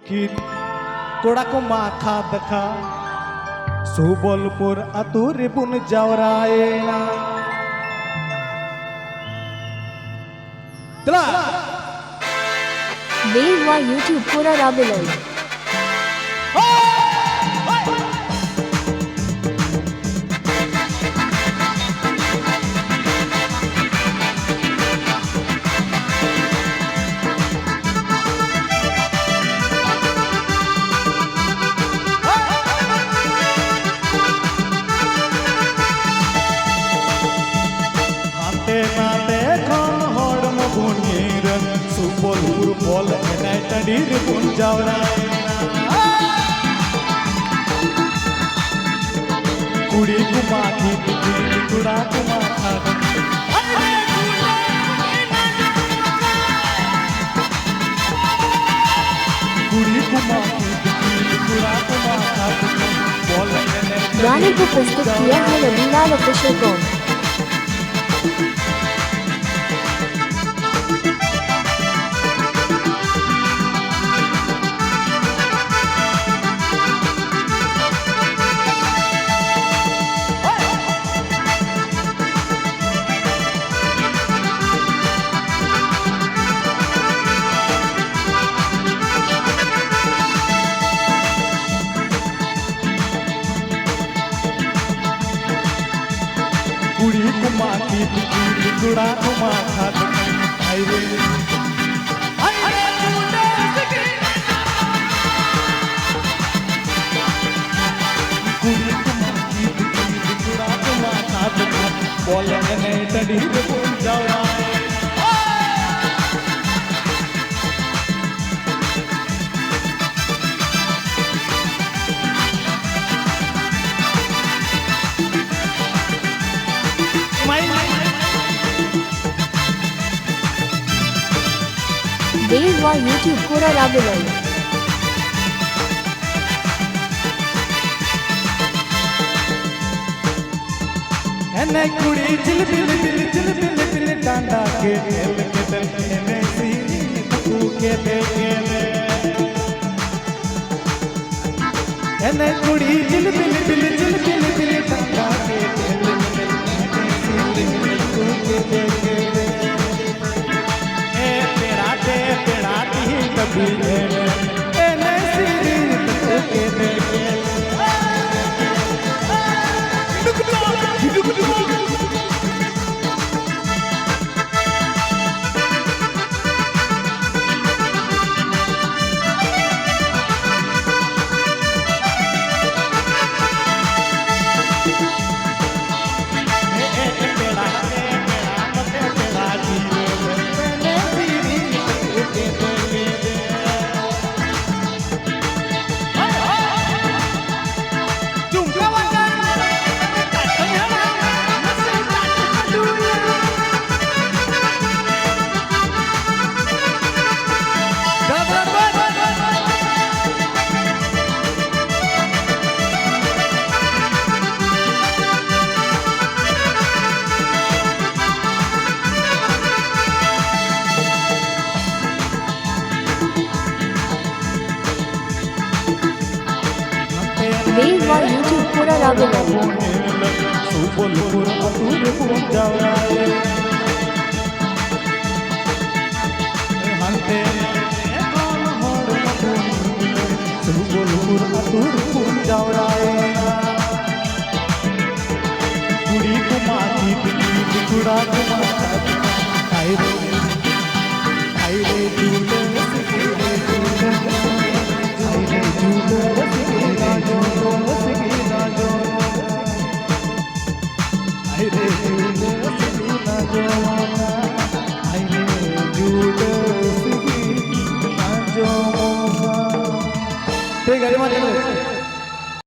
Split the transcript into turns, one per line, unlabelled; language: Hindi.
कि कोड़ा को माखा दखा सुबलपुर अतुर बुन जावरायना चला
देवा यूट्यूब पूरा राबिलाई
सुबलपुर बोल टडीर बुन जावरायना कुड़ी कुमा की कुड़ा कुमा खा कुड़ी कुमा की कुड़ा कुमा खा बोल
गाने को प्रस्तुत किया है रविलाल ऑफिशियल कॉम।
कुड़ी कुमा की कुड़ा कुमा खा आई रे कुड़ी कुमा की कुड़ा कुमा खा बोल टडी बुन जावरायना
देवा यूट्यूब पूरा राबिलाई
एने कुड़ी चिल बिल डांडा के दिल एने सीनी तू के दे एने कुड़ी चिल बिल डांडा के दिल एने सीनी तू के दे ए तेरा दी कभी एने सीनी तू के दे
देवा यूट्यूब पूरा राबिलाई
सुबलपुर अतुर बुन जावरायना हंते सुबलपुर अतुर बुन जावरायना कुड़ी कुमा की कुड़ा कुमा आई रे झूले आई रे झूले